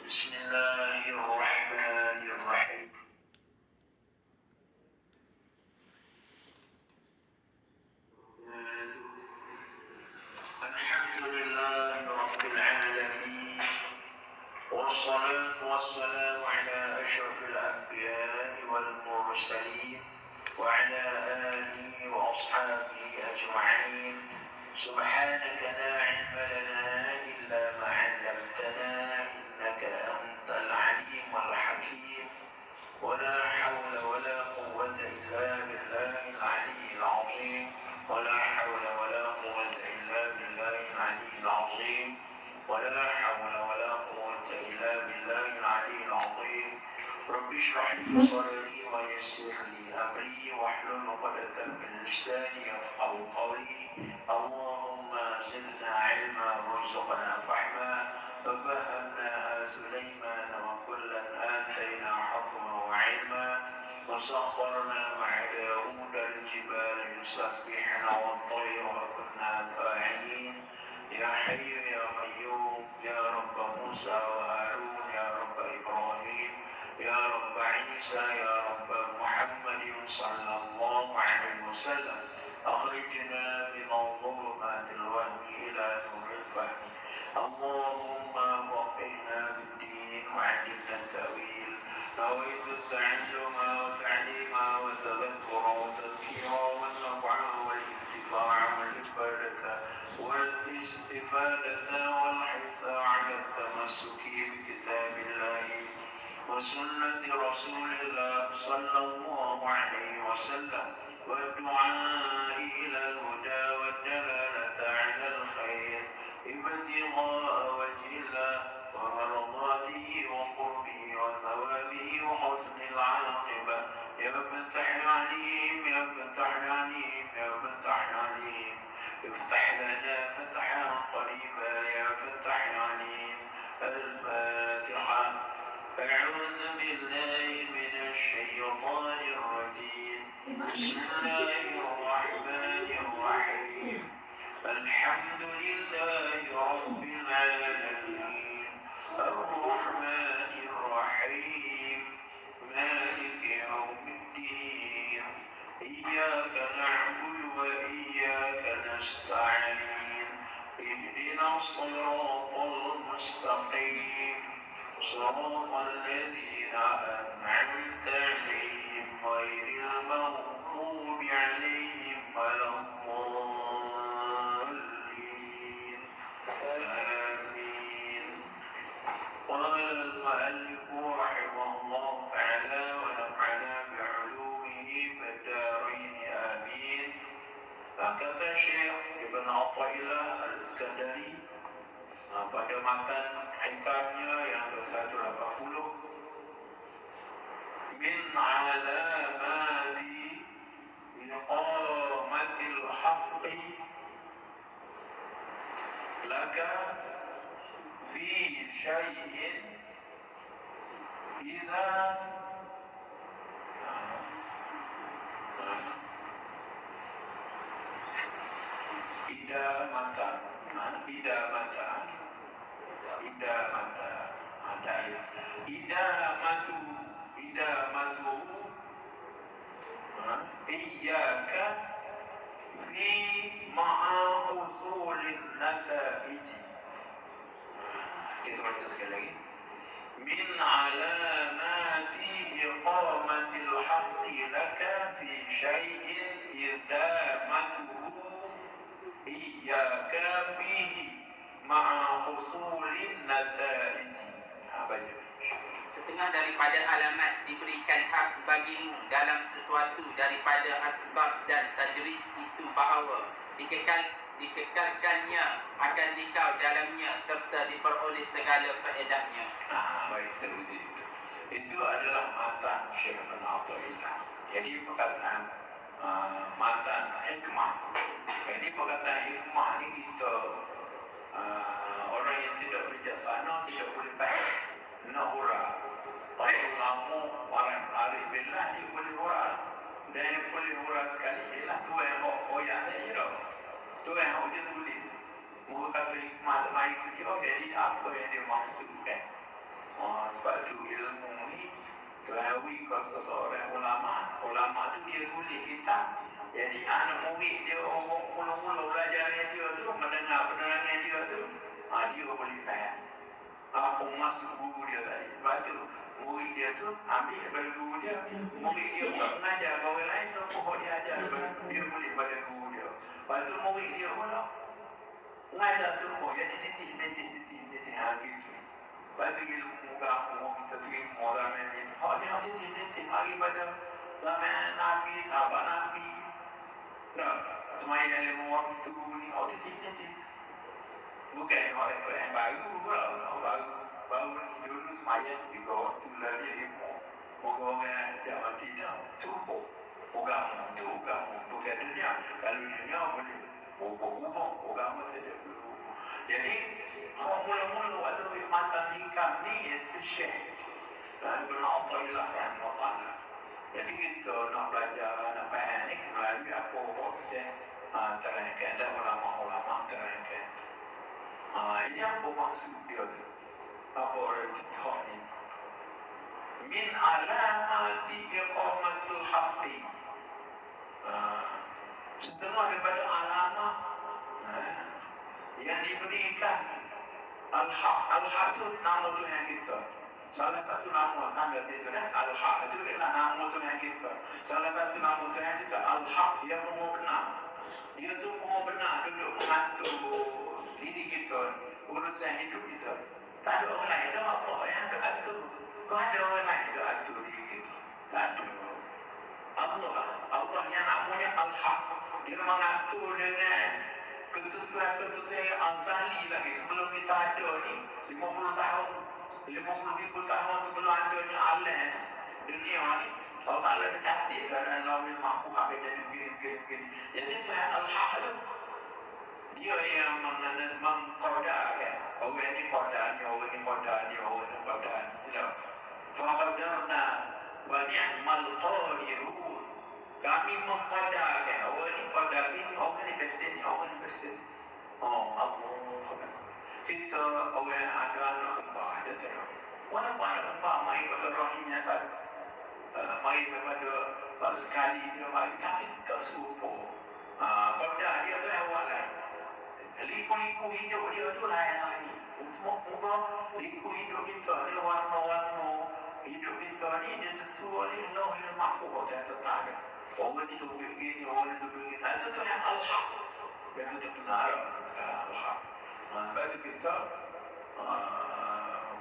بسم الله الرحمن الرحيم. الحمد لله رب العالمين، والصلاة والسلام على أشرف الأنبياء والمرسلين وعلى آله وأصحابه أجمعين. سبحانك لا علم لنا إلا ما علمتنا إنك أنت العليم الحكيم، ولا حول ولا قوة إلا بالله العلي العظيم، ولا حول ولا قوة إلا بالله العلي العظيم، ولا حول ولا قوة إلا بالله العلي العظيم. رب اشرح لي صدري ويسر لي أمري واحلل عقدة من لساني يفقهوا قولي. اللهم زدنا علما وارزقنا فهما، ففهمناها سليمان وكلا آتينا حكما وعلما، وسخرنا مع داود الجبال يسبحن والطير وكنا فاعلين. يا حي يا قيوم يا رب موسى وهارون يا رب إبراهيم يا رب عيسى يا رب محمد صلى الله عليه وسلم، أخرجنا من ظلمات الوهم إلى نور الفهم. اللهم وقنا بالدين وعلمنا التأويل. نويت التعلم وتعليم وتذكر وتذكير والنفع والانتفاع والإفادة والاستفادة والحث على التمسك بكتاب الله وسنة رسول الله صلى الله عليه وسلم، والدعاء إلى الهدى والدلالة على الخير، ابتغاء وجه الله ومرضاته وقربه وثوابه وحسن العاقبة. يا فتح عليم يا فتح عليم يا فتح عليم، افتح لنا فتحا قريبا يا فتح عليم. الفاتحة. أعوذ بالله من الشيطان الرجيم. بسم الله الرحمن الرحيم. الحمد لله رب العالمين، الرحمن الرحيم، مالك يوم الدين، إياك نعبد وإياك نستعين، اهدنا الصراط المستقيم، صراط الذين أنعمت عليهم غير المغضوب عليهم ولا الضالين. آمين. قال المؤلف رحمه الله تعالى ونفعنا بعلومه في الدارين آمين. Kata Syekh Ibn Athaillah Al-Iskandari pada matan hikamnya yang ke-180, min alamati iqamatil haqqi laka fi syai'in idza iyyaka fi ma'a usulin nataiji. Kita baca sekali lagi. Min alamati iqamatil haqqi laka fi syai'in idamatuhu iyyaka bihi ma'a husulin nataiji. Baca. Setengah daripada alamat diberikan hak bagimu dalam sesuatu daripada asbab dan tajrid itu bahawa dikekalkannya akan dikau dalamnya serta diperoleh segala faedahnya. Baik, teruji. Itu adalah matan Syekh Ibn Athaillah. Jadi perkataan matan hikmah. Jadi perkataan hikmah ni kita orang yang tidak bijaksana tidak boleh faham. Nak hurah. Orang lama, orang arif billah dia boleh hurah. Dan yang boleh hurah sekali ialah tu yang hoyak tadi tau. Tu yang hok dia tulis. Muka kata hikmah tak mahu ikut dia. Jadi apa yang dia maksudkan. Sebab tu ilmu ni kelawi kau seseorang ulama tu dia tulis kitab. Jadi anak murid dia mula-mula belajar dia tu, mendengar penerangan dia tu, dia boleh faham apa maksud guru dia tadi. Sebab tu murid dia tu ambil daripada guru dia. Murid dia bukan mengajar kawan lain, semua dia ajar daripada dia boleh pada guru dia. Lepas tu murid dia pula mengajar semua. Jadi titik gitu. Lepas tu ilmu agama kita terima zaman ni. Dia titik mari pada zaman Nabi, sahabat Nabi. Semayang 5 waktu ni, titik. Bukan orang yang baru pula, baru ni dulu semayang 3 waktu lah dia 5. Orang zaman tidak suruh agama tu agama, bukan dunia. Kalau dunia boleh ubah agama tidak perlu. Jadi mula-mula waktu matan hikam ni iaitu Syekh Ibn Athaillah rahimahullah. Jadi kita nak belajar, nak faham ni melalui apa proses terangkan dan ulama-ulama terangkan. Ini apa maksud dia tu? Apa orang hak ni? Min alamati iqamatil haqqi. Setengah daripada alamat yang diberikan Al-Haq. Al-Haq itu nama Tuhan kita. Salah satu nama tanda itu Al-Haq itu ialah nama Tuhan kita. Salah satu nama Tuhan kita Al-Haq, dia maha benar. Dia tu maha benar duduk mengatur diri kita, urusan hidup kita. Tak ada orang lain dah apa yang ada atur. Kau ada orang lain dah atur diri kita. Tak ada. Allah yang namanya Al-Haq. Dia mengatur dengan ketentuan-ketentuan yang azali lagi sebelum kita ada ni 50 tahun 50,000 tahun sebelum adanya alam dunia ni. Allah Ta'ala dah catat dalam Lauhul Mahfuz akan jadi begini. Jadi Tuhan Al-Haq tu dia yang mengkodakan orang ni kodan ni, orang ni kodan ni, orang ni kodan ni. Faqadarna wa ni'mal qadirun. Kami mengkodakan orang ni kodan ni, orang ni pesen ni, orang ni pesen. Allah. Kita orang ada anak kembar je terus. Walaupun anak kembar main pada rahimnya satu, main daripada sekali dia main, tapi tak serupa. Kodan dia tu awal lain. Liku-liku hidup dia tu lain-lain. Muka liku hidup kita ni, warna-warna hidup kita ni dia tentu oleh Lauhul Mahfuz dan tetap. Orang ni tu begini, orang ni tu begini. Itu tu yang Al-Haq. Yang kita benar Al-Haq. Sebab tu kita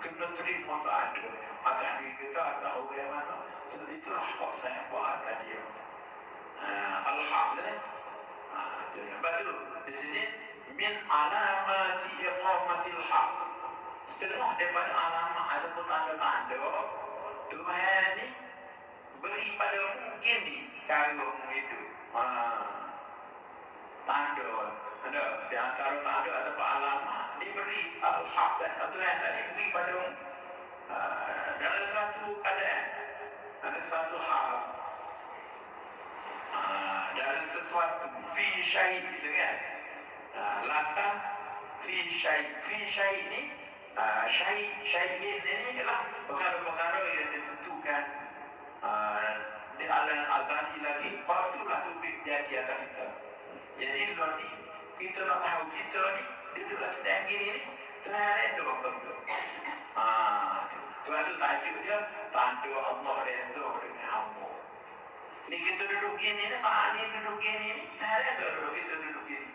kena terima seadanya. Atas diri kita, atas orang mana. Sebab itulah hak saya buat atas dia. Al-Haq ni. Sebab tu di sini min alamati iqamatil haq. Setengah daripada alamat ataupun tanda-tanda Tuhan ni beri pada mungkin ni cara hidup. Tanda ada di antara tanda ataupun alamat diberi Al-Haq dan Tuhan tadi beri pada dalam satu keadaan, ada satu hal, dalam sesuatu fi syai' gitu kan. Laka fi syai' ni syai' ini ialah perkara-perkara yang ditentukan di alam azali lagi. Qatulah tu jadi atas kita. Jadi luar ni kita nak tahu kita ni duduklah kedai gini ni Tuhan redha apa-apa. Sebab tu tajuk dia tanda Allah redha dengan hamba. Ni kita duduk gini ni, saat ni duduk gini ni, Tuhan redha duduk kita duduk gini.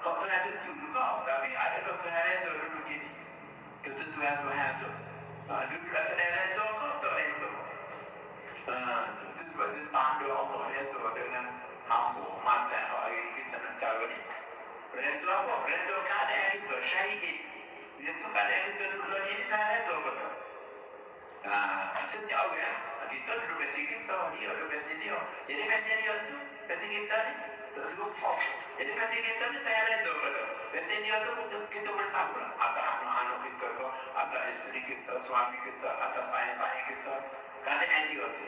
Kau Tuhan tentu juga, tapi adakah Tuhan redha duduk gini? Ketentuan Tuhan tu duduklah kedai redha kau tak redha. Itu sebab itu tanda Allah redha dengan hamba. Mata hari ni kita nak cara ni redha apa? Redha keadaan kita syahid. Dia tu keadaan kita duduk ni Tuhan redha betul. Setiap orang kita duduk besi kita, dia duduk besi dia. Jadi besi dia tu, besi kita ni tak serupa. Jadi besi kita ni Tuhan redha betul. Besi dia tu kita boleh tahu lah. Atas anak kita ke, atas isteri kita, suami kita, atas sayang-sayang kita. Keadaan dia tu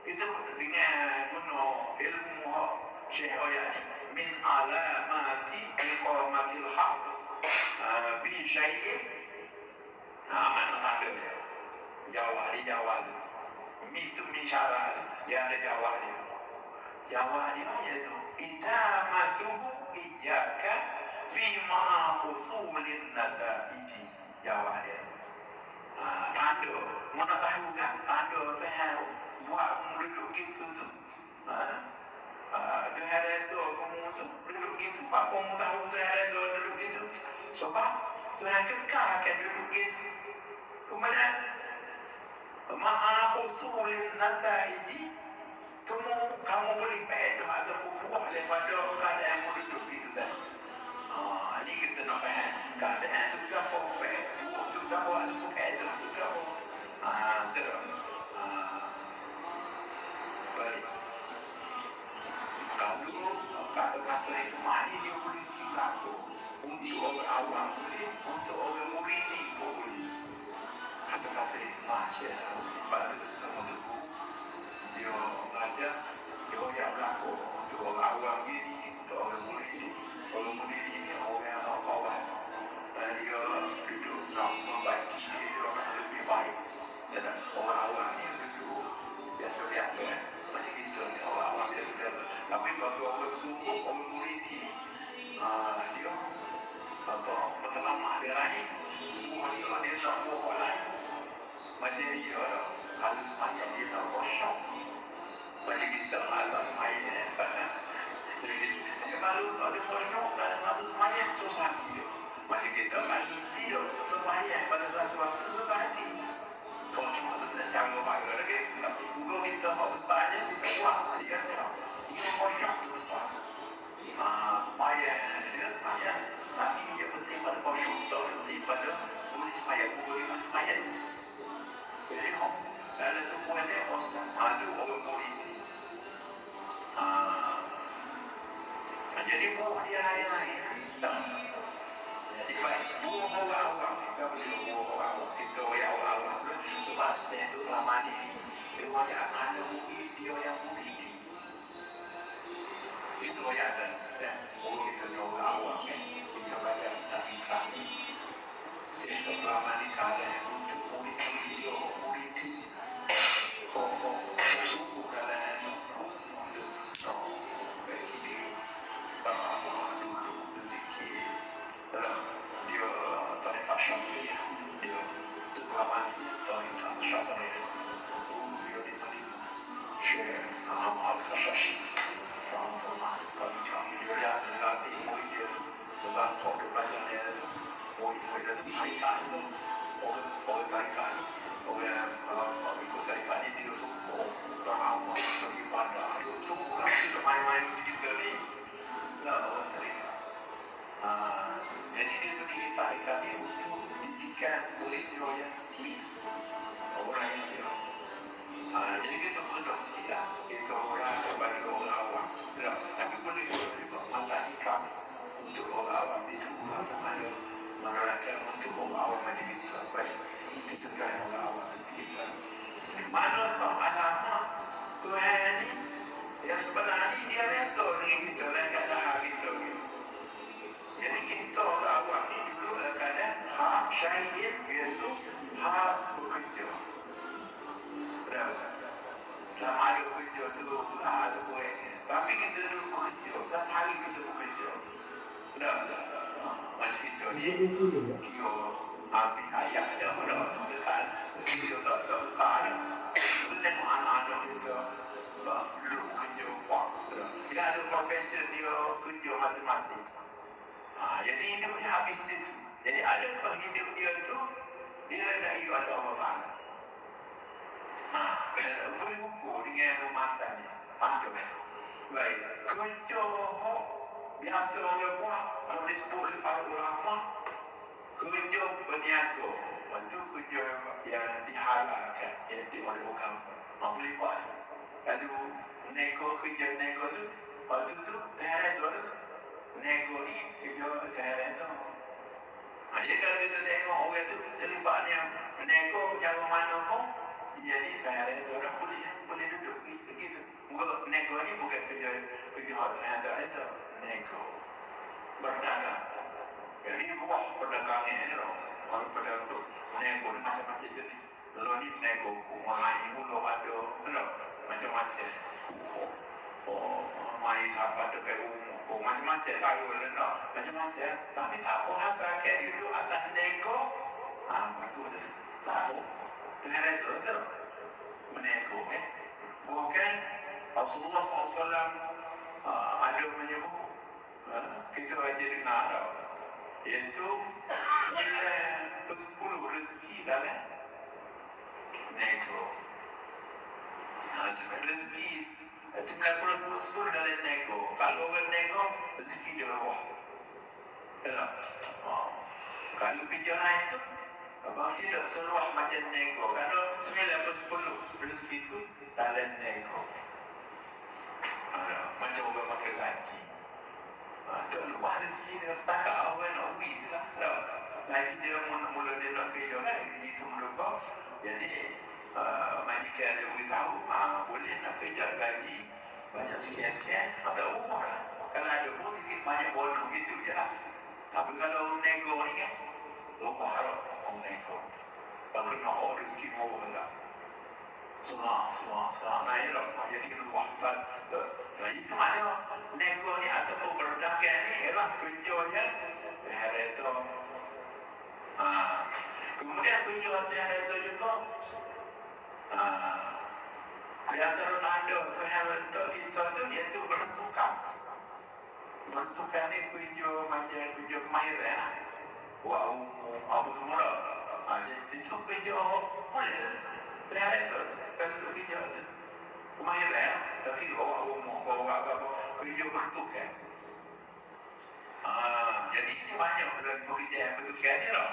kita dengan guna ilmu Syekh Oya ni min alamati iqamatil haq bi syai'in Mana tanda dia? Jawa di Jawa tu. Mi tu mi syarat tu. Dia ada Jawa dia. Jawa dia iaitu idamatuhu iyyaka fi ma'a husulin nataiji. Jawa dia itu. Tanda. Mana tahu kan? Tanda Tuhan buat duduk gitu tu. Tuhan redha kamu tu duduk gitu. Apa kamu tahu Tuhan redha duduk gitu? Sebab Tuhan kekalkan duduk gitu. Kemudian ma'a husulin nataiji, kamu boleh pedah ataupun buah daripada keadaan yang duduk gitu tadi. Ini kita nak faham keadaan tu apa, buah tu apa ataupun pedah tu apa. Terus. Baik. Kalau kata-kata hikmah ni dia boleh berlaku untuk orang awam boleh, untuk orang muridi pun boleh. Kata-kata hikmah saya pada setengah tu dia mengajar, dia yang berlaku untuk orang awam ini, untuk orang muridi. Orang muridi ni orang yang khawas. Dia duduk nak membaiki dia orang lebih baik. Dan orang awam ni duduk biasa-biasa kan. Macam kita ni orang awam biasa-biasa. Tapi bagi orang sungguh, orang muridi ni dia bertelamah dia lain. Buah dia nak buah lain. Macam dia kalau semayang dia nak kosong. Macam kita asal semayang. Dia malu tak ada kosong dalam satu semayang, susah hati dia. Macam kita malu tidak semayang pada satu waktu, susah hati. Kosong tu tak jangan bangga lagi. Juga kita hak besarnya, kita buat. Dia tak. Ini kosong tu besar. Semayang, dia semayang. Tapi yang penting pada kosong tu, penting pada boleh semayang, boleh semayang. Jadi, dalam tu pun dia kosong. Itu orang murid ni. Jadi buah dia lain-lain. Jadi baik, buah orang awam. Kita boleh buah orang awam. Kita yang orang awam. Sebab saya tu lama ni. Dia yang ada murid, dia yang murid ni. Itu yang ada. Oh, kita ni orang awam kan. Kita belajar kita ikhlas. Saya tu lama ni kada yang untuk murid dia, murid ni. Sungguh dalam untuk bagi dia duduk berzikir dalam dia tarikat Syatriyah. Dia untuk lama ni tarikat Syatriyah. Dia di Madinah. Syekh Ahmad Al-Kashashi. Tarikat dia yang dilatih murid dia tu. Bersama dia belajar dia tu. Murid dia tu tarikat tu. Orang tarikat tu. Orang ikut tarikat ni dia sungguh beramal, beribadah, dia sungguh kita main-main kita ni lah orang tarikat. Jadi dia tu dihitaikan ni untuk didikan murid dia yang orang yang dia. Jadi kita berdoa sikit lah. Kita orang bagi orang awam. Tapi boleh juga mata hikam untuk orang awam itu ada menerangkan untuk orang awam macam kita. Baik, kita kan orang awam macam kita. Manakah alamat Tuhan ni yang sebenarnya dia redha dengan kita dan keadaan kita gitu. Jadi kita orang awam ni dulu dalam keadaan hak syahid iaitu hak bekerja. Tak ada kerja tu ada boleh. Tapi kita dulu bekerja, sehari kita bekerja. Macam kita ni kira api ayah ada dekat kita tak besar dah. Tengok anak-anak kita dulu kerja buat. Dia ada profession dia kerja masing-masing. Jadi hidupnya habis itu. Jadi adakah hidup dia tu dia redai oleh Allah Ta'ala. Boleh ukur dengan mantannya. Pandu. Baik. Kerja biasa orang buat. Kalau disebut oleh para ulama. Kerja berniaga. Itu kerja yang dihalalkan. Yang oleh agama. Boleh buat. Lalu nego kerja nego tu. Waktu tu terhadap tu. Nego ni kerja terhadap tu. Jadi kalau kita tengok orang tu terlibatnya nego jauh mana pun. Jadi terhadap tu orang boleh duduk begitu. Nego ni bukan kerja terhadap tu. Nego. Berdagang. Jadi buah perdagangan ni orang pedagang tu nego ni macam-macam jenis. Lalu ni nego main mulu ada, macam-macam. Main siapa tu kayak macam-macam sayur macam-macam. Tapi tak apa asal kayak duduk atas nego. Aku tak apa. Tuhan itu menego bukan Rasulullah SAW ada menyebut kita aja dengar iaitu 9/10 rezeki dalam nego. Rezeki 90/10 dalam nego. Kalau orang nego rezeki dia bawah. Kalau kerja lain tu abang tidak seluas macam nego. Kalau 9/10 rezeki itu dalam nego. Macam orang makan gaji. Itu luar rezeki dia setakat awal nak pergi lah. Gaji dia mula dia nak kerja kan. Itu melupa. Jadi majikan dia beritahu boleh nak kerja gaji banyak sekian-sekian atau rumah lah. Kalau ada pun sikit banyak bonus gitu je lah. Tapi kalau nego ni kan lupa harap orang nego. Kalau nak rezeki bawah lah. Senang naik lah. Jadi luar tak. Itu mana nego ni atau perdagangan ni ialah kerjanya hari itu. Kemudian kerja hari itu juga di antara tanda Tuhan untuk kita tu iaitu bertukar. Bertukar ni kerja macam kerja kemahiran lah. Buat umum apa semua. Itu kerja boleh. Tuhan itu kan kerja tu kemahiran. Tapi bawa umum, bawa apa kerja bertukar. Jadi ini banyak dalam pekerjaan bertukar ni lah.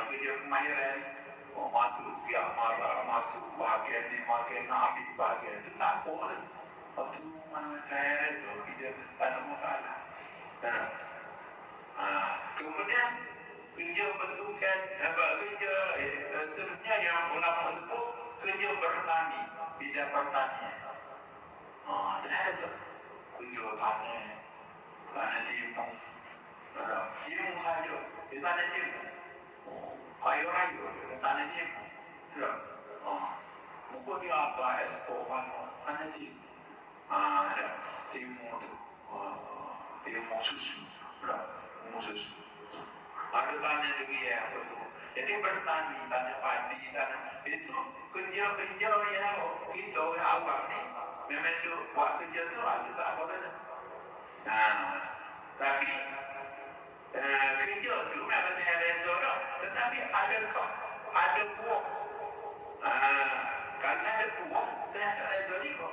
Kerja kemahiran. Masuk pihak marah, masuk bahagian dimakan, nak ambil bahagian itu tak apa. Waktu mana saya itu kerja tak ada masalah. Kemudian kerja bertukar, kerja seterusnya yang ulama sebut kerja bertani, bidang pertanian. Tak ada tu kerja tanah timun, timun saja, tanah timun. Kayu rayu, tanah timun. Mungkin dia apa ekspor tanah timun. Ada timun tu, timun susu, susu. Ada tanah lagi ya, jadi bertani, tanah padi, tanah itu kerja-kerja yang kita awam ni memang tu buat kerja tu itu tak apa dah. Tapi kerja tu memang terhadap tu dah. Tetapi ada buah. Kalau ada buah, tak ada juga.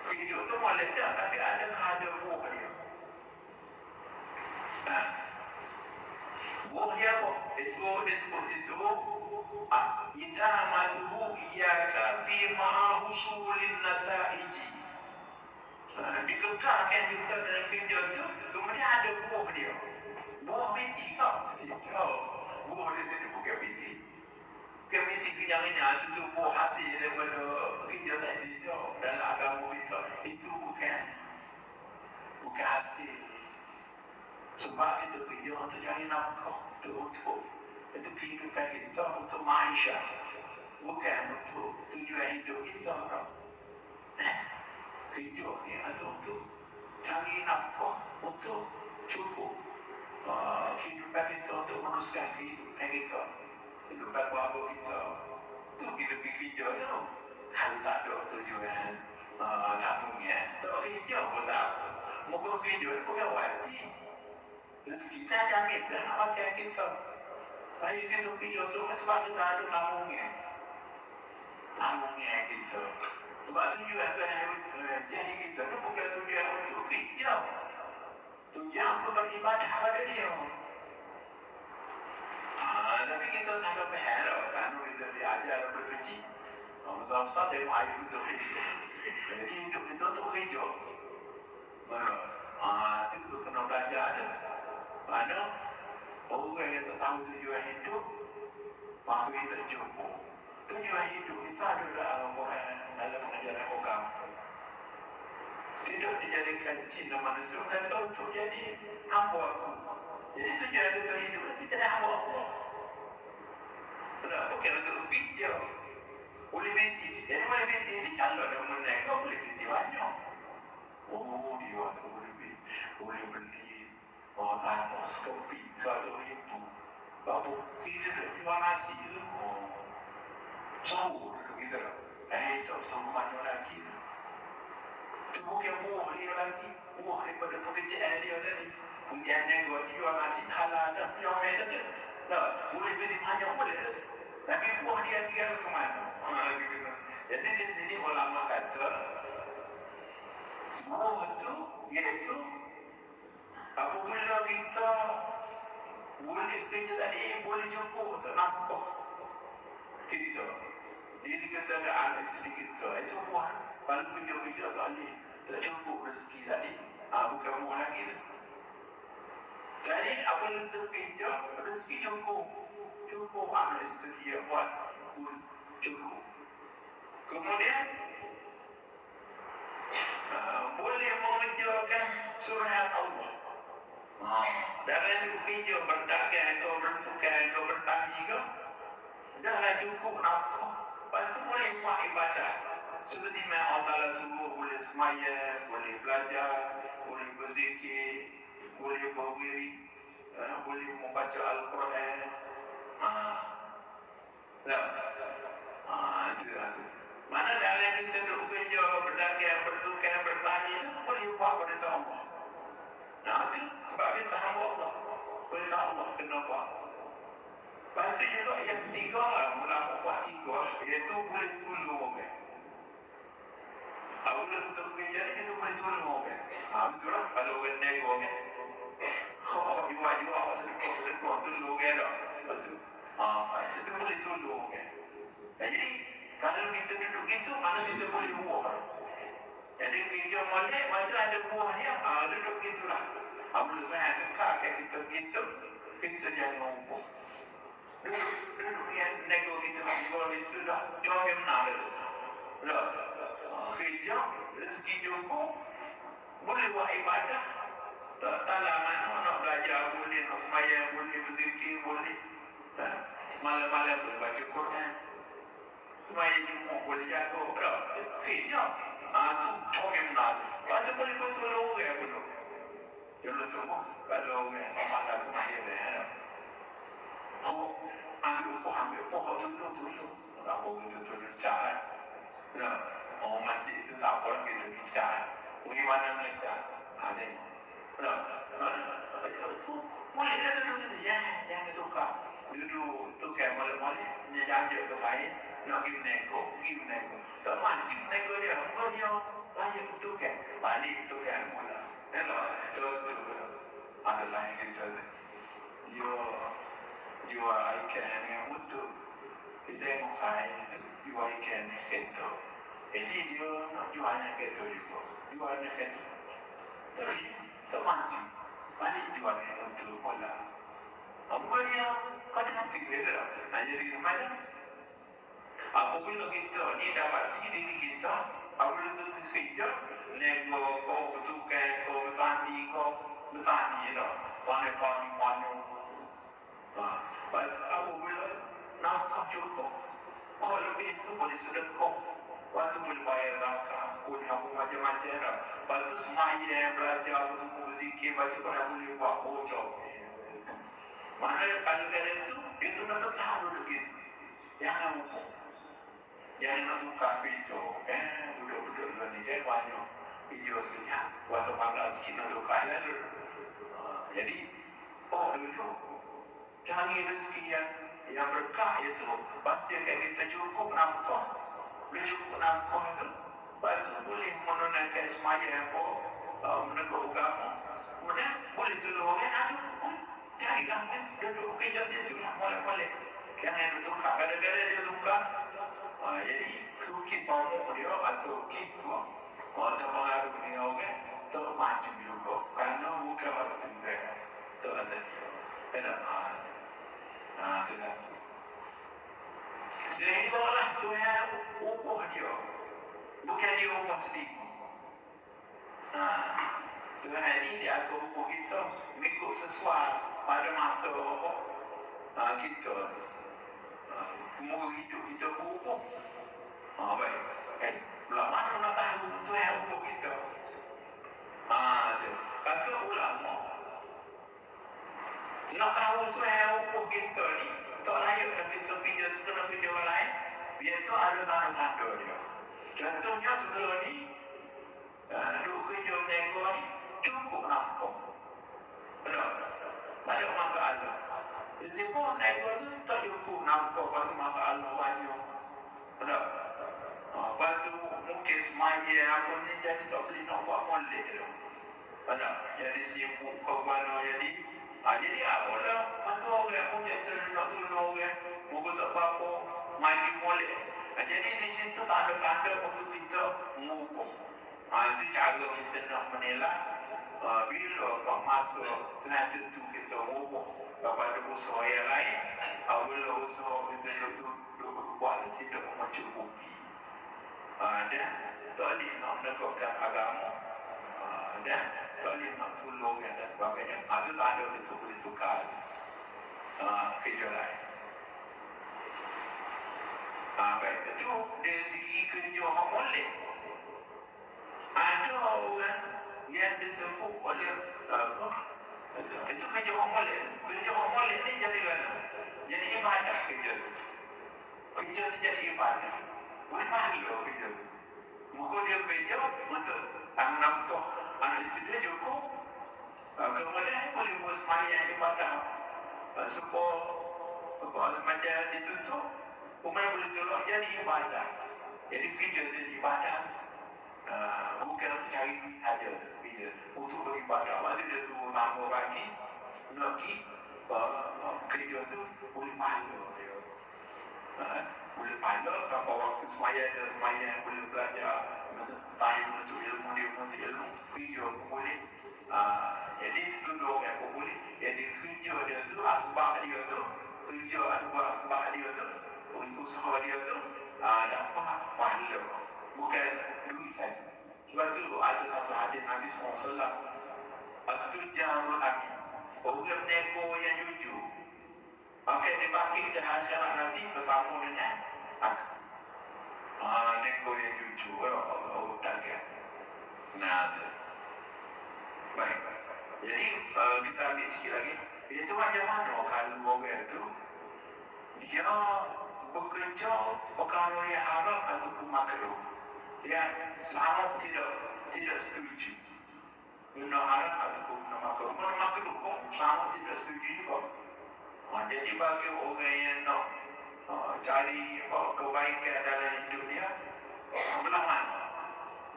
Kerja tu boleh dah, tapi ada buah dia. Buah dia apa? Itu disebut situ idamatuhu iyaka fi ma'husulin nataiji. Dikekalkan kita dalam kerja tu, kemudian ada buah dia. Buah binti kau. Buah di sini bukan binti. Bukan binti kenyang-kenyang itu buah hasil daripada kerja tadi tu. Dalam agama kita itu bukan hasil. Sebab kita kerja untuk cari nafkah, untuk kehidupan kita, untuk maisha, bukan untuk tujuan hidup kita. Kerja ni untuk cari nafkah, untuk cukup kehidupan kita, untuk meneruskan kehidupan kita, kehidupan keluarga kita. Itu kita pergi kerja tu. Kalau tak ada tujuan tabungan, tak kerja pun tak. Muka kerja ni bukan wajib. Rezeki kita jamin dah nak pakai kita. Baik kita kerja semua sebab kita ada tabungan. Tabungan kita. Sebab tujuan Tuhan jadi kita tu bukan tujuan untuk kerja. Tujuan untuk beribadah pada dia. Tapi kita sangat berharap kan kita diajar daripada kecil. Besar-besar tengok ayah kita kerja. Jadi hidup kita untuk kerja. Itu kena belajar tu. Mana orang yang tak tahu tujuan hidup, maka kita jumpa. Tujuan hidup itu adalah dalam pengajaran agama. Tidak dijadikan jin dan manusia untuk jadi hamba aku. Jadi tujuan kita hidup itu tidak hamba Allah. bukan untuk kerja. Boleh binti. Jadi boleh binti itu kalau ada menaik kau boleh binti banyak. Oh dia tu boleh beli. Boleh beli tanah sekopi 1,000. Bapak kita dah jual nasi tu. Sahur kita. Tak sahur mana lagi tu. Tu bukan buah dia lagi. Buah daripada pekerjaan dia tadi. Pekerjaan dia kau jual nasi halal dah. Jual mereka tu. Tak, boleh beli banyak boleh tu. Tapi buah dia kira ke mana? Jadi di sini ulama kata buah tu iaitu apabila kita boleh kerja tadi boleh cukup untuk nafkah kita. Jadi kita ada anak isteri kita itu buah. Kalau kerja-kerja tak boleh tak cukup rezeki tadi. Bukan buah lagi tu. Jadi apabila kita kerja rezeki cukup anak isteri yang buat pun cukup. Kemudian boleh mengerjakan surah Allah. Dalam kerja berdagang kau bertukar kau bertani kau dah cukup nafkah. Lepas tu boleh buat ibadah. Seperti mana Allah Ta'ala suruh boleh semaya, boleh belajar, boleh berzikir, boleh berwiri, boleh membaca Al-Quran. Itu. Mana dalam kita duduk kerja, berdagang, bertukar, bertani itu boleh buat perintah Allah. Itu sebab kita hamba Allah. Perintah Allah kena buat. Lepas itu juga yang ketiga ulama buat tiga, iaitu boleh tolong orang. Apabila kita kerja ni kita boleh tolong orang. Betul lah kalau orang nego orang. Jual sedekah tolong orang dah. Betul. Itu boleh tolong orang. Jadi kalau kita duduk gitu, mana kita boleh buah. Jadi kerja molek, macam ada buah dia, duduk gitulah. Apabila Tuhan kekal kita gitu, kita jangan ngumpul. Duduk yang nego kita, jual itu dah, jual yang mana tu. Kerja, rezeki cukup, boleh buat ibadah. Tak lah mana nak belajar, boleh nak sembahyang, boleh berzikir, boleh. Malam-malam boleh baca Quran. Semaya jumuk boleh jatuh. Kerja. Tu yang benar. Lepas tu boleh tolong orang pun. Kalau semua, kalau orang malah kemahiran. Ambil pohon dulu. Apa kita tolong jahat. Masjid itu tak apa lagi kita jahat. Bagaimana mengejar? Ada. Itu boleh dah duduk gitu. Jangan tukar. Duduk tukar malam-malam. Dia janji ke saya. Nak pergi nego. Tak mancing nego dia. Kau dia layak tukar. Balik tukar mula. Ada saya kita. Dia jual ikan yang utuh. Kita yang saya jual ikan yang keto. Jadi dia nak jualnya keto juga. Jualnya keto. Tapi tak mancing. Balik jual yang utuh mula. Apa dia kau dah hati beda. Jadi mana? Apabila kita ni dapat diri kita, apabila kita kerja, nego kau bertukar, kau bertani lah. Tani. Apabila nafkah cukup, kau lebih tu boleh sedekah. Waktu boleh bayar zakat, boleh apa macam-macam lah. Lepas tu sembahyang, belajar, semua zikir, baca Quran boleh buat bocor. Mana kalau itu, dia kena tetap duduk gitu. Jangan lupa. Jangan nak tukar video. Budak-budak ni saya banyak video sekejap. Waktu malam kita tukar lah dulu. Jadi, dulu cari rezeki yang berkah itu pasti akan kita cukup nafkah. Boleh cukup nafkah itu. Lepas tu boleh menunaikan semaya menegak agama. Kemudian boleh tolong orang. Carilah duduk kerja situ lah. Boleh. Jangan tukar. Kadang-kadang dia tukar. Jadi kita tahu dia atau kita terpengaruh dengan orang termacam juga kerana bukan waktu mereka tak ada itu satu sehinggalah Tuhan ubah dia bukan dia ubah sendiri Tuhan ini dia akan ubah kita mengikut sesuai pada masa kita umur hidup kita berubah. Baik. Belah mana nak tahu Tuhan umur kita? Tu. Kata ulama, nak tahu Tuhan umur kita ni, tak layak dah kita kerja tu kena kerja orang lain. Biar tu ada tanda-tanda dia. Contohnya sebelum ni, duk kerja menego ni, cukup nafkah. Benar? Tak ada masalah. Jadi pun menego tu tak cukup nafkah, lepas tu masalah banyak. Benar? Lepas tu mungkin semaya apa ni jadi tak boleh nak buat molek tu. Benar? Jadi sibuk kau mana jadi. Jadi apalah, lepas tu orang pun jadi nak tolong orang. Muka tak apa-apa, maju molek. Jadi di situ tak ada tanda untuk kita mengukur. Itu cara kita nak menilai bila kau masuk tengah tentu kita mengukur kepada usaha yang lain. Bila usaha kita tu buat tidak mencukupi. Dan tak boleh nak menegakkan agama. Dan tak boleh nak tolong dan sebagainya. Itu tanda kita boleh tukar kerja lain. Baik, itu dari segi kerja yang boleh. Ada orang yang disebut oleh apa? Itu kerja yang boleh. Kerja yang boleh ni jadi mana? Jadi ibadah kerja tu. Kerja tu jadi ibadah. Boleh pahala kerja tu. Muka dia kerja untuk nafkah anak isteri dia cukup. Kemudian boleh buat sembahyang ibadah. Supaya macam ditutup. Umar boleh tolong jadi ibadah. Jadi kerja jadi ibadah. Bukan untuk cari duit saja kerja. Untuk beribadah. Lepas dia tu tambah lagi. Kerja tu boleh pahala dia. Boleh pahala tanpa waktu semayang dia semayang. Boleh belajar. Time untuk ilmu dia untuk ilmu. Kerja pun boleh. Jadi tolong yang pun boleh. Jadi kerja dia tu asbab dia tu. Kerja atau asbab dia tu. Usaha dia tu dapat pahala, bukan duit saja. Sebab tu ada satu hadis Nabi SAW, At-Tujarul Amin, orang nego yang jujur, maka dibagi di akhirat nanti bersama dengan aku. Nego yang jujur, orang dagang. Baik. Jadi kita ambil sikit lagi. Itu macam mana kalau orang itu dia bekerja perkara yang haram ataupun makruh. Dia sangat tidak setuju. Benda haram ataupun benda makruh. Benda makruh pun sangat tidak setuju juga. Jadi bagi orang yang nak cari kebaikan dalam hidup dia, belah mana?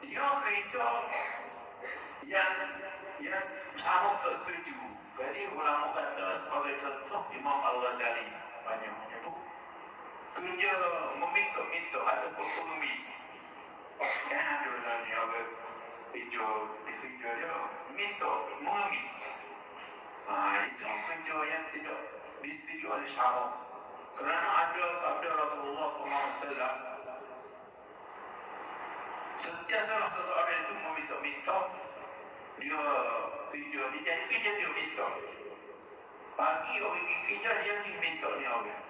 Dia kerja yang sangat tak setuju. Jadi ulama kata sebagai contoh Imam Al-Ghazali banyak menyebut kerja meminta-minta ataupun pengemis. Kan ada dalam ni orang video dia minta mengemis. Itu kerja yang tidak disetujui oleh syarak. Kerana ada sabda Rasulullah SAW, setiap seseorang itu meminta-minta, dia kerja ni jadi kerja dia minta. Pagi orang pergi kerja dia minta ni orang.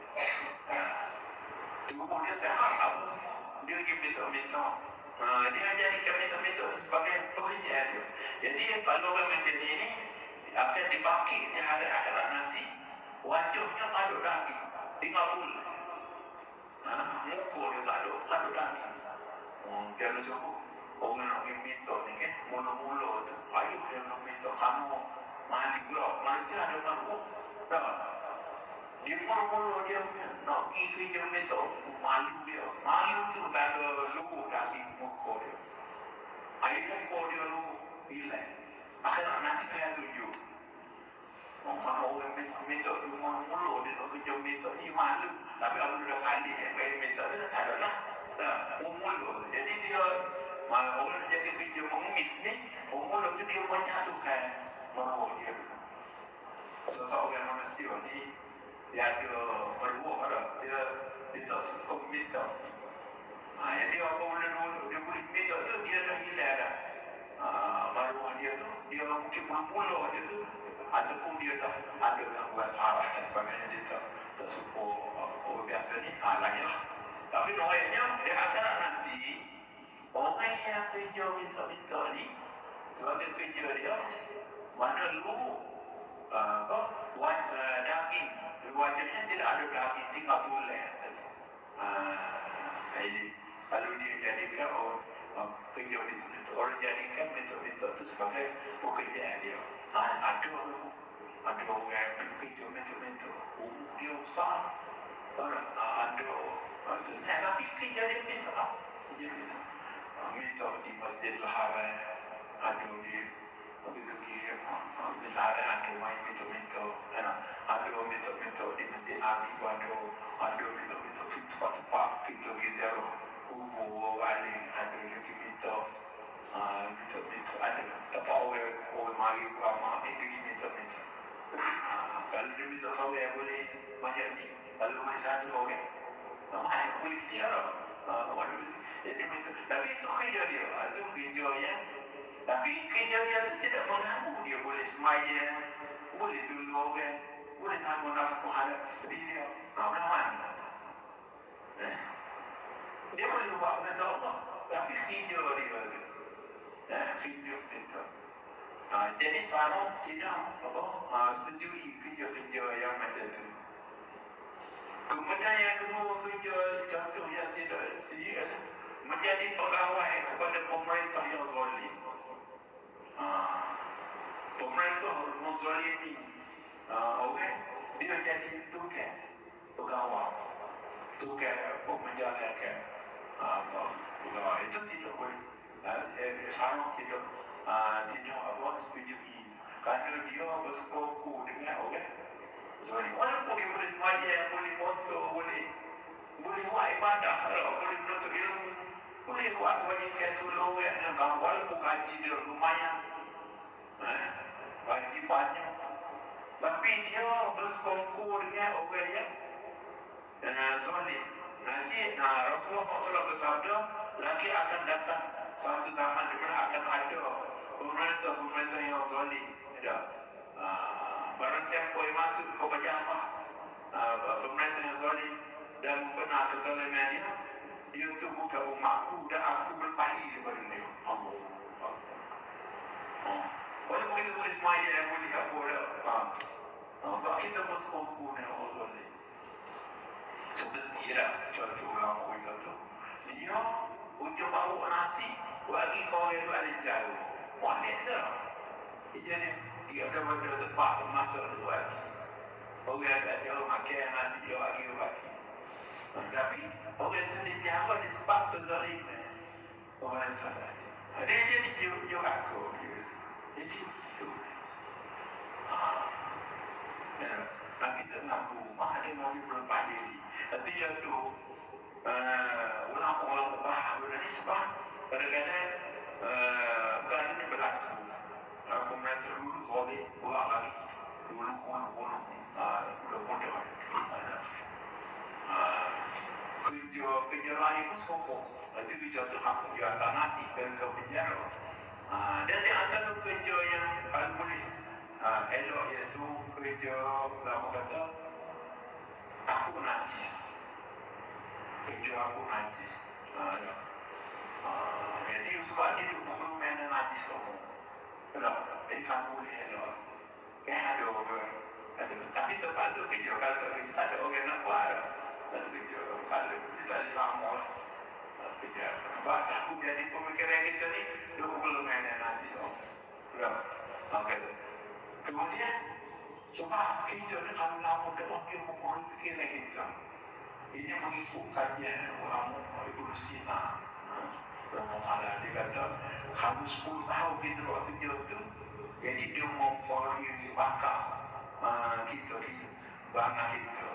Tubuh dia sehat apa semua. Dia pergi minta-minta. Dia jadikan minta-minta sebagai pekerjaan dia. Jadi kalau orang macam ni akan dibaki di hari akhirat nanti, wajahnya tak ada daging. Tinggal pula. Muka dia tak ada daging. Dia nak sebut orang nak minta ni kan, mula-mula tu ayuh dia nak minta kamu mali pula. Malaysia ada malu. Dia mula-mula dia nak pergi kerja minta malu dia. Malu tu tak ada lubuh daging muka dia. Air muka dia lubuh hilang. Akhirnya nanti saya tunjuk. Mana orang minta tu mula-mula dia nak kerja minta ni malu. Tapi kalau dia kali yang minta tu tak ada lah. Mula. Jadi dia orang jadi kerja mengemis ni, mula tu dia menjatuhkan maruah dia. Seseorang manusia ni dia ada maruah dia tak suka minta. Jadi apabila dia boleh minta tu dia dah hilang dah. Maruah dia tu dia mungkin mula dia tu ataupun dia dah ada gangguan saraf dan sebagainya, dia tak suka orang biasa ni. akhirat nanti orang yang kerja minta-minta ni sebagai kerja dia mana lu daging di wajahnya tidak ada daging, tinggal tulang saja. Jadi kalau dia jadikan kerja minta-minta, orang jadikan minta-minta itu sebagai pekerjaan dia. Ada orang yang kerja minta-minta, dia besar, ada sebenarnya tapi kerja dia minta, minta di Masjidil Haram, ada di begitu dia minta ada main minta-minta, ada minta-minta di Masjid Nabi, ada minta-minta tempat-tempat kita ziarah kubur Ali, ada lagi minta ada tempat orang mari ramai lagi minta-minta. Kalau dia minta seorang boleh banyak ni, kalau boleh satu orang ramai boleh ziarah. Jadi minta, tapi itu kerja dia, itu kerja yang tapi kerja dia itu tidak mengganggu. Dia boleh semayang, boleh tolong orang, boleh tanggung nafkah anak isteri dia. Mana? Dia boleh buat benda Allah, tapi kerja dia itu. Kerja kita. Jadi sekarang tidak setujui kerja-kerja yang macam itu. Kemudian yang kedua, kerja contoh yang tidak sedia menjadi pegawai kepada pemerintah yang zalim. Pemerintah menzalimi orang, dia jadi tukang pegawai, tukang menjalankan pegawai. Itu tidak boleh. Sekarang tidak setujui kerana dia bersekutu dengan orang zalim. Walaupun dia boleh semayang, boleh puasa, boleh buat ibadah, boleh menuntut ilmu, boleh buat kebajikan tolong orang, walaupun gaji dia lumayan, gaji banyak, tapi dia bersekutu dengan orang yang zalim. Nanti Rasulullah SAW bersabda, lagi akan datang satu zaman di mana akan ada pemerintah yang zalim. Barang siapa yang masuk ke pejabat pemerintah yang zalim dan membenar kezaliman dia tu bukan umatku dan aku berpaling daripada dia. Walaupun kita boleh semayang, boleh apa dah, sebab kita bersekutu dengan orang zalim. Seperti contoh orang kata, dia ujung bau nasi bagi kau yang tu ada jauh, boleh tak? Jadi dia ada benda tempat masak tu lagi. Orang yang jauh makan nasi dia bagi. Tapi orang tu dia jauh disebab kezaliman. Orang tu ada jadi jauh aku. Jadi tapi tak nak rumah dia Nabi berlepas diri. Tapi dia tu ulama-ulama bahas benda ni sebab kadang-kadang kerana ini berlaku pemerintah dulu zalim buat lagi bunuh mudah kerja lain pun sokong itu kerja Tuhan kerja atas nasi ke penjara dan di antara kerja yang paling boleh elok iaitu kerja lama kata aku najis, kerja aku najis. Jadi sebab dia duduk bermain najis tu. Kenapa? Jadi kamu boleh elok. Kan ada. Tapi terpaksa kerja. Kalau tak ada orang nak buat tak kerja. Kalau dia tak boleh lama kerja. Sebab takut jadi pemikiran kita ni duduk bermain najis tu. Kenapa? Kemudian sebab kerja ni kalau lama dia mempengaruhi fikiran kita. Ini mengikut kajian orang Ibnu Sina. Orang dia kata kamu 10 tahun kita buat kerja tu, jadi dia mempengaruhi bakar kita bangga kita.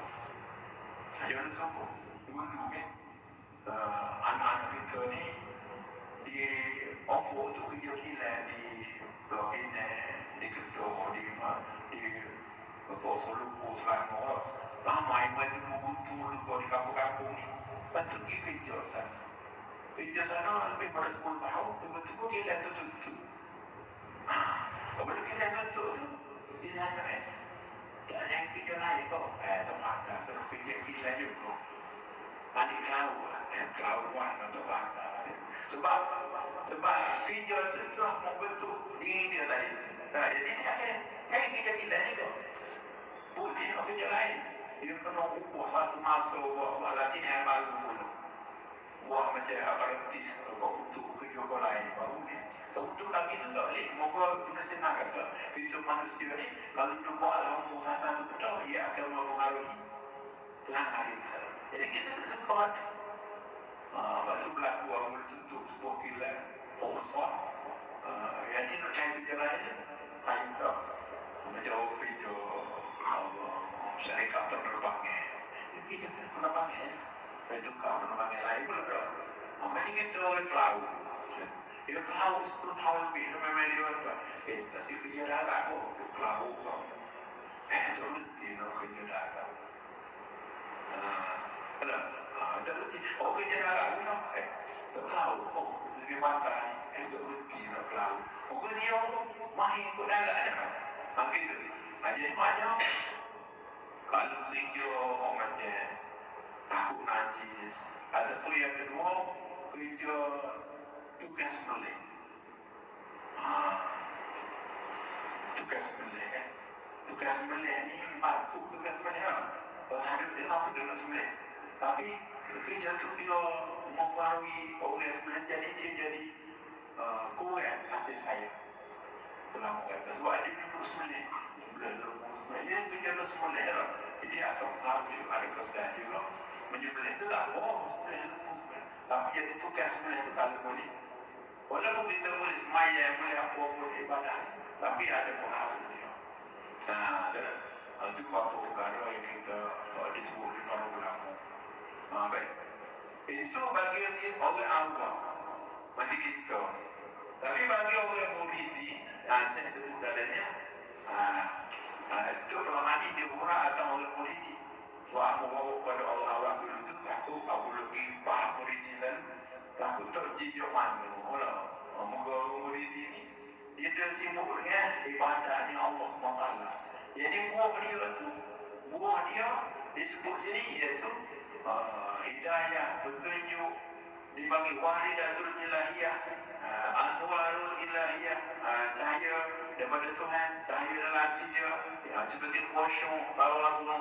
Jangan sokong dulu kan anak-anak kita ni di offer tu kerja gila di Blogin di Kedua di Soluku Selangor ramai macam buntu di kampung-kampung ni patut pergi kerja sana. Kerja sana lebih pada 10 tahun betul-betul gila tutup. Kalau gila tutup tu dia tanya tak ada kerja lain kau tak ada kalau kerja gila juga balik kau kelaruan atau apa. Sebab kerja tu telah membentuk diri dia tadi. Jadi dia akan cari kerja-kerja ni tu. Boleh nak kerja lain. Dia kena ukur satu masa buat latihan baru dulu. Buat macam aparatus untuk kerja kau lain baru ni. Untuk kami tu tak boleh. Moga mesti nak kata kita manusia ni kalau dia buat lama satu benda ia akan mempengaruhi pelanggan kita. Jadi kita kena sekat. Lepas tu berlaku awal tutup sebuah kilang besar. Yang dia nak cari kerja lain tak. Macam kerja syarikat penerbangan. Kerja penerbangan. Saya tukar penerbangan lain pula tak. Macam kita pelaut. Dia pelaut 10 tahun lebih. Memang dia kata, kasih kerja darat kok. Dia pelaut tau. Tak berhenti nak kerja darat. Tak berhenti. Kerja darat pun tak. Tak pelaut kok. Lebih pantai. Tak berhenti nak pelaut. Mungkin dia mahir kot darat dah. Makin tu. Jadi banyak. Kalau kerja macam takut najis. Ataupun yang kedua, kerja tugas melih. Tugas melih kan. Tugas melih ni baku tugas melih lah. Berhadap dia tak boleh nak sembelih. Tapi kerja tu dia mempengaruhi orang sembelih. Jadi dia jadi kurang kasih sayang. Dalam orang. Sebab dia perlu sembelih. Jadi kerja tu sembelih lah. Jadi akan mengambil ada kesan juga. Menyembelih itu tak bohong sembelih. Tapi jadi tugas sembelih itu kalau boleh. Walaupun kita boleh semayang, boleh apa, boleh ibadah. Tapi ada pengaruh dia. Itu apa perkara yang kita disebut di para ulama. Baik. Itu bagi orang awam. Macam kita. Tapi bagi orang muridi, saya sebut dalamnya, itu pelamani dia murah atau orang muridi. Aku bawa pada orang awam dulu tu, aku lagi faham muridi lalu. Aku terjijak mana. Moga orang muridi ni, dia dah sibuk dengan ibadah ni Allah SWT. Jadi buah dia disebut sini iaitu hidayah, petunjuk, dipanggil waridatul ilahiyah, anwarul ilahiyah, cahaya daripada Tuhan, cahaya dalam hati dia, seperti khusyuk, tawadhu,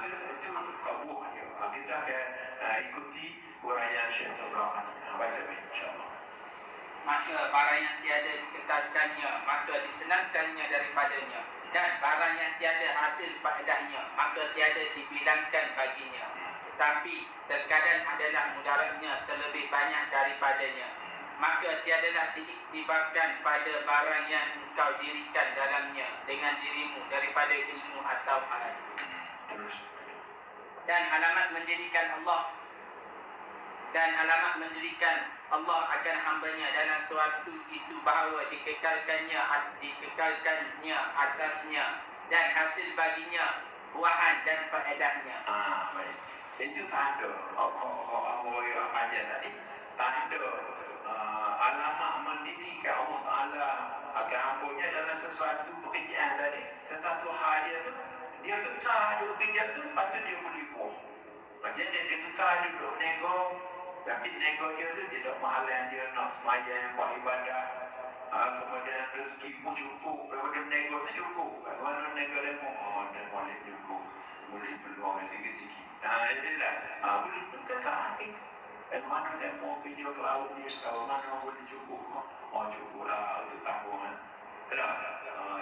itu buah dia. Kita akan ikuti uraian Syekh Ibrahim. Baca insya-Allah. Maka barang yang tiada dikekalkannya, maka disenangkannya daripadanya, dan barang yang tiada hasil faedahnya, maka tiada dibilangkan baginya. Tetapi terkadang adalah mudaratnya terlebih banyak daripadanya. Maka tiadalah diiktibarkan pada barang yang engkau dirikan dalamnya dengan dirimu daripada ilmu atau alat. Dan alamat menjadikan Allah akan hambanya dalam suatu itu bahawa dikekalkannya atasnya dan hasil baginya buahan dan faedahnya. Baik. Itu tanda Allah yang ajar tadi. Tanda alamat mendidikkan Allah Ta'ala akan hambanya dalam sesuatu pekerjaan tadi. Sesuatu hal dia tu, dia kekal duduk kerja tu, lepas tu dia boleh buah. Macam dia kekal duduk nego. Tapi nego dia tu tidak mahalan dia nak semayang, buat ibadah. Kemudian rezeki pun cukup. Daripada nego tu cukup. Mana nego dia pun, dia boleh cukup. Boleh peluang sikit-sikit. Jadi lah. Boleh kekal. Mana dia mau kerja ke laut ni setahun, mana boleh cukup. Cukup lah untuk tanggungan.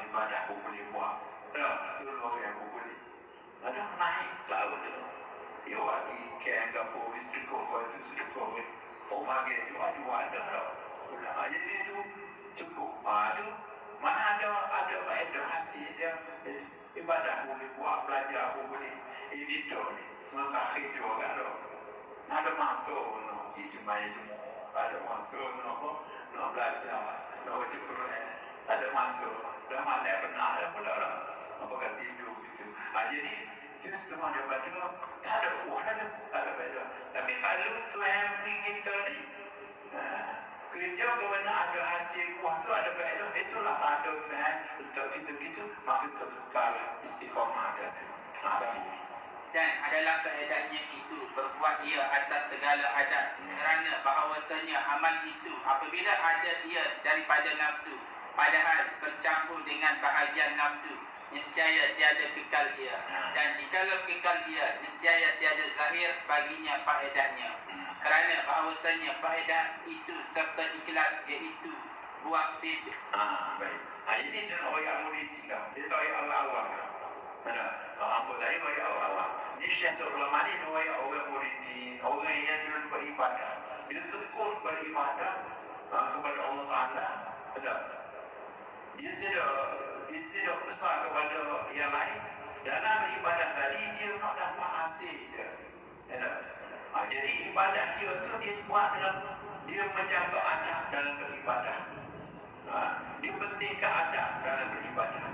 Ibadah pun boleh buat. Tolong yang pun boleh. Ada naik laut tu. Ya wadi kaya gapo istri ko itu sedekah bahagia wadi ada lah. Jadi itu cukup. Tu mana ada hasil dia ibadah boleh buat, belajar pun boleh. Ini tu ni sementara kerja kan ada masuk ijmai jemu, ada masuk nak belajar, nak baca Quran, ada masuk dah mana benar dah pula lah. Apa kata tidur gitu. Jadi itu setengah daripada tak ada buah, tak ada beda. Tapi kalau Tuhan beri kita ni kerja ke mana ada hasil buah tu ada beda, itulah tanda Tuhan untuk kita gitu, maka kita kekal istiqamah tadi. Tak boleh. dan adalah kaedahnya itu berbuat ia atas segala adat, kerana bahawasanya amal itu apabila ada ia daripada nafsu, padahal bercampur dengan bahagian nafsu, niscaya tiada kekal ia, dan jikalau kekal ia, niscaya tiada zahir baginya faedahnya, kerana bahawasanya faedah itu serta ikhlas iaitu buah sidq. Baik. Ini dengan orang yang murid tinggal. Dia tahu yang awal-awal. Mana? Apa tadi orang yang awal-awal. Ini syahadat ulama ni orang murid ni, orang yang dulu beribadah. Dia tekun beribadah kepada Allah Taala. Ada. Dia tidak besar kepada yang lain. Dalam beribadah tadi dia nak dapat hasil dia. Ada. Jadi ibadah dia tu dia buat dengan dia menjaga adab dalam beribadah. Dia pentingkan adab dalam beribadah.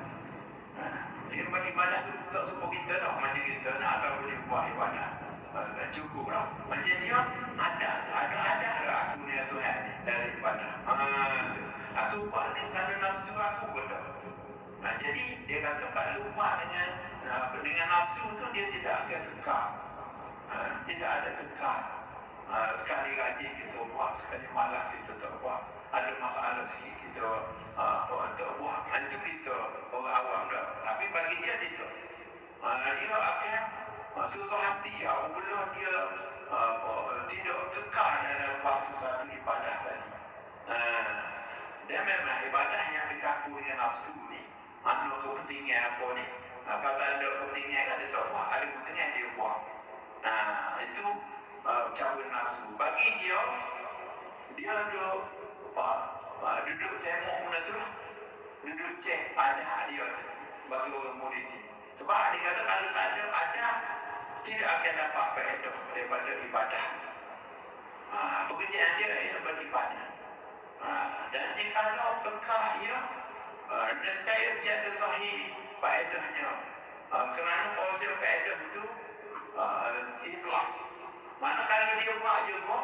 Dia beribadah tu tak semua kita nak macam kita nak atau boleh buat ibadah. Cukup lah. Macam dia ada lah aku ni Tuhan ni dalam ibadah. Aku buat ni kerana nafsu aku betul. Jadi dia kata kalau buat dengan nafsu tu dia tidak akan kekal. Tidak ada kekal. Sekali rajin kita buat, sekali malas kita tak buat. Ada masalah sikit kita tak buat. Itu kita orang awam dah. Tapi bagi dia tidak. Dia akan susah hati apabila dia tidak kekal dalam buat sesuatu ibadah tadi. Dan memang ibadah yang bercampur dengan nafsu ni, anu kepentingan apa ni. Kalau tak ada kepentingan ada tak buat, ada kepentingan dia buat. Itu campur nafsu. Bagi dia duduk semok benda tu lah. Duduk cek ada dia bagi orang murid ni. Sebab dia kata kalau tak ada tidak akan dapat faedah daripada ibadah. Pekerjaan dia ialah beribadah. Dan jikalau kekal ia, nescaya tiada zahir faedahnya. Kerana proses faedah itu ikhlas. Manakala dia buat juga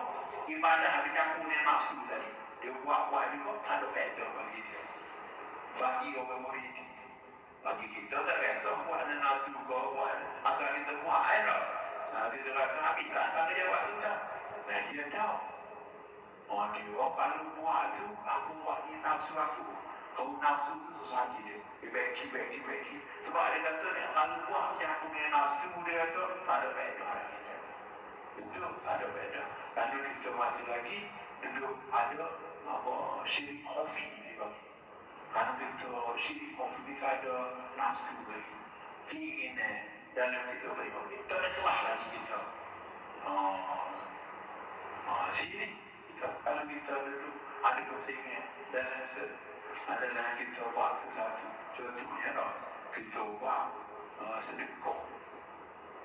ibadah bercampur dengan nafsu tadi, dia buat juga tak ada faedah bagi dia. Bagi orang murid, bagi kita tak rasa buat dengan nafsu ke, buat asal kita buat lah. Kita rasa habislah tanggungjawab kita. Dan dia tahu. Dia kalau buat tu, aku buat ni nafsu aku. Kau nafsu tu susah hati dia. Baiki. Sebab dia kata ni, kalau buat macam dengan nafsu, dia kata tak ada faedah lagi. Itu tak ada faedah. Kalau kita masih lagi duduk ada syirik khafi ni bagi. Kalau kita syirik khafi kita ada nafsu lagi. Keinginan dalam kita beribadah. Tak ikhlas lagi kita. Syirik. Kalau kita duduk ada kepentingan dan adalah kita buat sesuatu. Contohnya kita buat sedekah.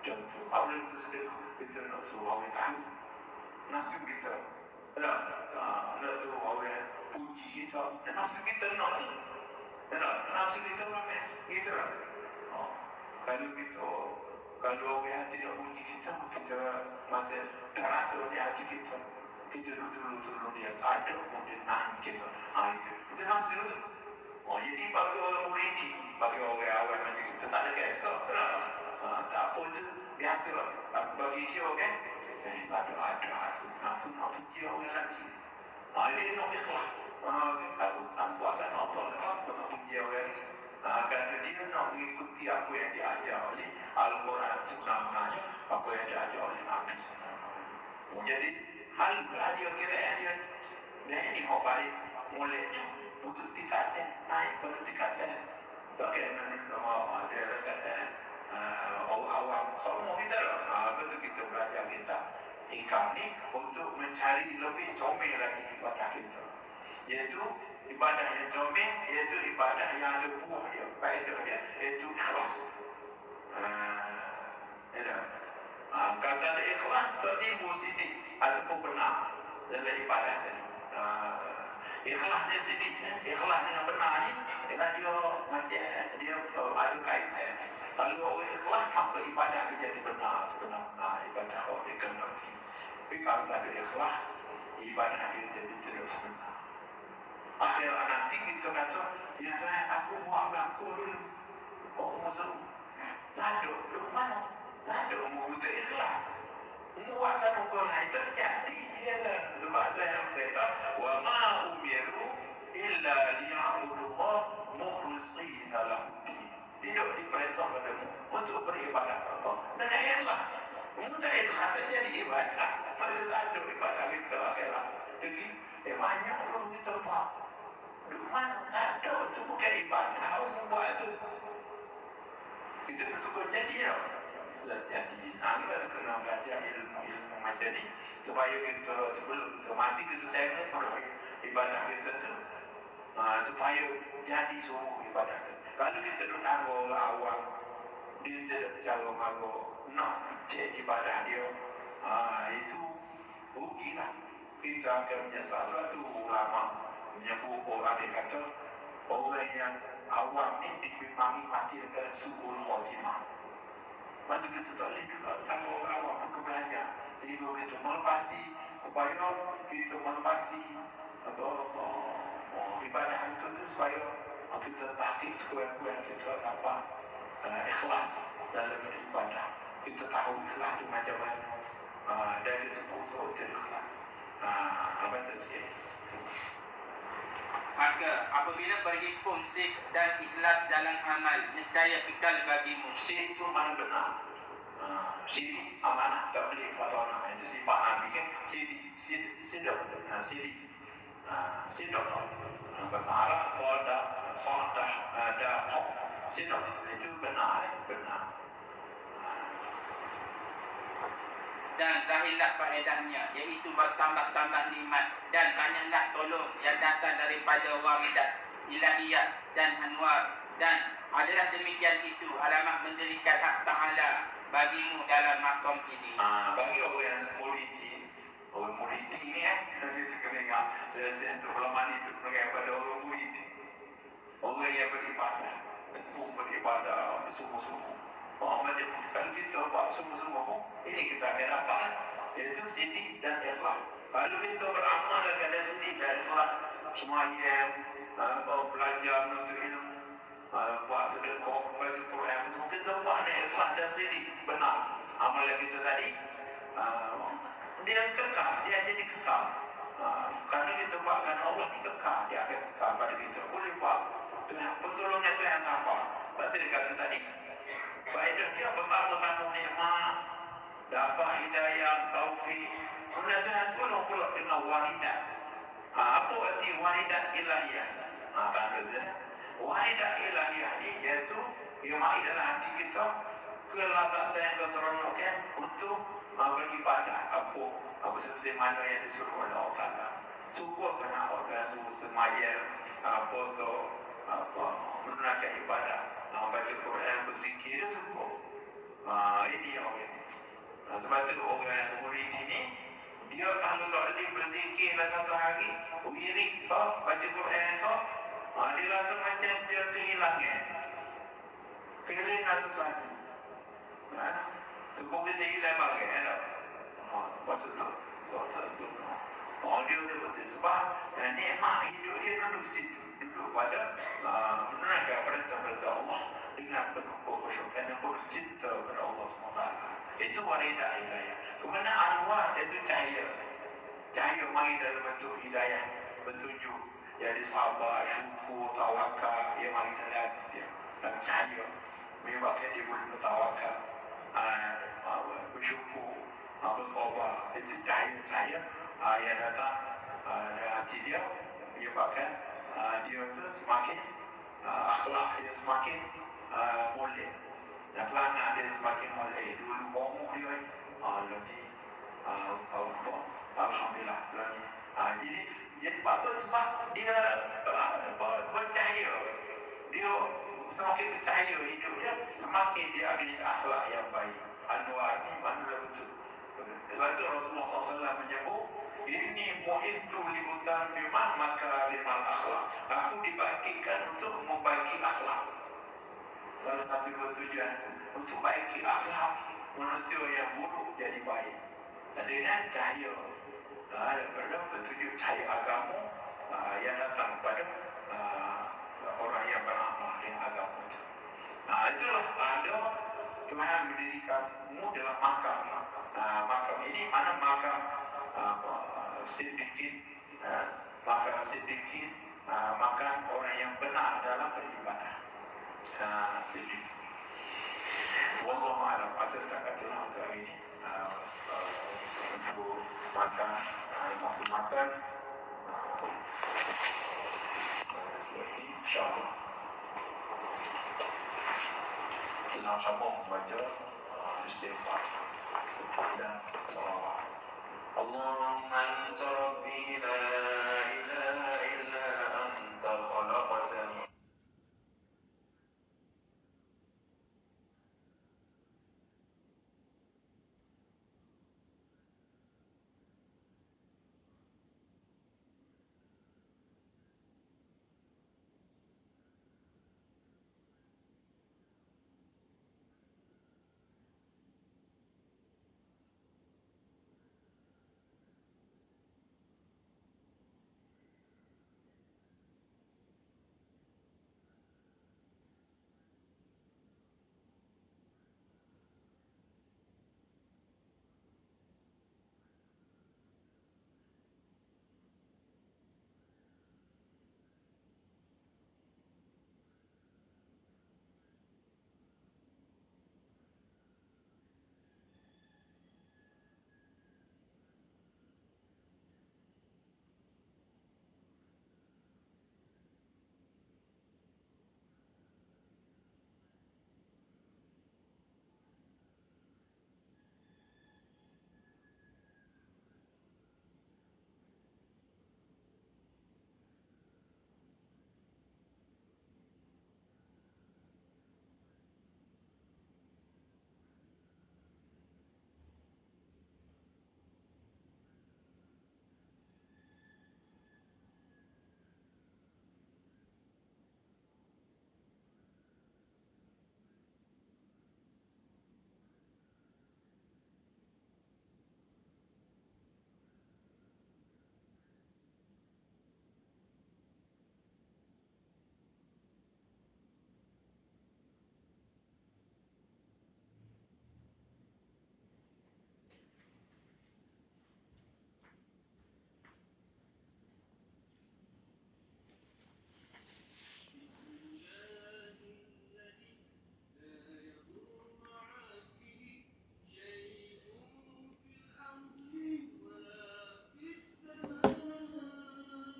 Contoh, apabila kita sedekah, kita nak suruh orang tahu nafsu kita. Nak suruh orang puji kita. Nafsu kita nak tu. Nafsu kita ramai. Kita kalau orang tidak puji kita masih terasa di hati kita. Kita dulu dia tak ada pun dia nahan kita. Itu nafsu tu. Jadi bagi orang murid ni, bagi orang awal macam kita tak ada kisah. Tak apa tu, biasa lah. Bagi dia kan, tak ada aku nak puji orang lagi. Dia nak ikhlas. Kalau tak buat kan apa nak puji orang lagi. Kerana dia nak mengikuti apa yang diajar oleh Al-Quran sebenarnya, apa yang diajar oleh Nabi sebenarnya. Jadi hal dia kira dia ini balik mulainya untuk tingkatan naik pada tingkatan bagaimana dia kata orang awam semua kita betul kita belajar kita income ni untuk mencari lebih comel lagi ibadah kita, iaitu ibadah yang comel, iaitu ibadah yang ada buah dia, faedah dia, iaitu ikhlas. Kata ikhlas tak timbul sidik ataupun benar dalam ibadah tadi. Ikhlas dia sidik, ikhlas dengan benar ni ialah dia macam dia ada kaitan. Kalau orang ikhlas maka ibadah dia jadi benar, sebenar-benar ibadah orang dia kena. Tapi kalau tak ada ikhlas, ibadah dia jadi tidak sebenar. Akhirnya nanti kita kata, ya Tuhan aku buat belakang dulu. Oh musuh. Tak ada, mana? Tak ada doakan engkau lah itu jadi dia kan. Sebab tu yang kata wa ma umiru illa liya'budullah mukhlishina lahu din. Tidak diperintah padamu untuk beribadah Allah dengan ikhlas. Untuk ikhlas terjadi ibadah. Maka tak ada ibadah kita akhirat. Jadi banyak orang kita buat. Cuma tak ada itu bukan ibadah. Orang buat itu kita suka jadi lah. Jadi kita kena belajar ilmu macam ni supaya kita sebelum kita mati kita sayang pada ibadah kita tu supaya jadi semua ibadah tu. Kalau kita duduk tanggung awam dia tidak calon aku nak cek ibadah dia itu rugilah. Kita akan menyesal. Suatu ulama menyebut orang dia kata orang yang awam ni dibimbingi mati dengan suul khotimah. Masa kita tak boleh juga tanggung awam untuk belajar. Jadi kalau kita melepasi supaya kita melepasi ibadah itu supaya kita tahqiq sekurang-kurang kita dapat ikhlas dalam beribadah. Kita tahu ikhlas itu macam mana dan kita berusaha untuk ikhlas. Apa itu sikit? Maka apabila berhimpun sik dan ikhlas dalam amal, nescaya kekal bagimu. Sik itu mana benar? Sidi amanah tak boleh fatona. Itu sifat Nabi kan. Sidi sidok. Sidok. Bahasa Arab sadah daqaf. Sidok itu benar. Dan zahirlah faedahnya, iaitu bertambah-tambah nikmat dan banyaklah tolong yang datang daripada waridat, ilahiyat dan anwar. Dan adalah demikian itu alamat mendirikan hak Ta'ala bagimu dalam makam ini. Bagi orang yang muridi ni dia kena ingat satu ulama ni berpegang pada orang muridi, orang yang beribadah, tekun beribadah bersungguh-sungguh. Macam kalau kita buat sungguh-sungguh, ini kita akan dapat, iaitu siddiq dan ikhlas. Kalau kita beramal dengan siddiq dan ikhlas, semayang, belajar menuntut ilmu, buat sedekah, baca Quran, semua kita buat dengan ikhlas dan siddiq, benar. Amalan kita tadi, dia kekal, dia jadi kekal. Kalau kita buatkan Allah ni kekal, dia akan kekal pada kita. Boleh buat pertolongan Tuhan sampai. Berarti dia kata tadi, faedah dia bertambah-tambah nikmat, dapat hidayah, taufik. Kemudian Tuhan tolong pula dengan waridat. Apa arti waridat ilahiyah? Tanda dia. Waridat ilahiyah ni iaitu ia mai dalam hati kita kelazatan yang keseronokan untuk beribadah. Apa seperti mana yang disuruh oleh Allah Ta'ala. Syukur sangat Allah Ta'ala suruh semayang, puasa, menunaikan ibadah, baca Quran, berzikir, dia syukur. Ini orang ini. Sebab tu orang murid ini, dia kalau tak boleh berzikir dalam satu hari, wirid ke, baca Quran ke, dia rasa macam dia kehilangan sesuatu. Syukur kita hilang bagian. Masa tu dia betul sebab nikmat hidup dia duduk situ, duduk pada menerangkan perintah-perintah Allah dengan penuh kekhusyukan dan penuh cinta kepada Allah SWT. Itu waridah hidayah. Kemana anwar itu cahaya mari dalam bentuk hidayah, petunjuk, jadi sabar, syukur, tawakal, ia mari dalam hati dia dan cahaya menyebabkan dia boleh bertawakal, bersyukur, bersabar. Itu cahaya yang datang dalam hati dia menyebabkan dia tu semakin akhlak dia semakin mulia, perangai dia semakin mulia. Dulu bohong dia lebih alhamdulillah lagi. Jadi apa sebab dia bercahaya, dia semakin bercahaya hidup dia, semakin dia akan jadi akhlak yang baik. Anwar ni mana betul. Sebab itu Rasulullah SAW menyebut, ini mu'idtu liutammima makarimal akhlak. Aku dibagikan untuk membagi akhlak. Salah satu tujuan untuk baiki akhlak manusia yang buruk jadi baik. Dan dengan cahaya, pada petunjuk cahaya agama yang datang pada orang yang beramal dengan agama itu. Itulah tanda Tuhan mendirikanmu dalam makam ini mana makam sedikit, makam sedikit, makan orang yang benar dalam beribadah. Sedikit. Wallahu a'lam. Pasal setakat itulah untuk hari ini. Untuk makan, ini insyaAllah kita sama membaca istighfar dan salawat. Allahumma anta rabbi la ilaha illa anta khalaqtani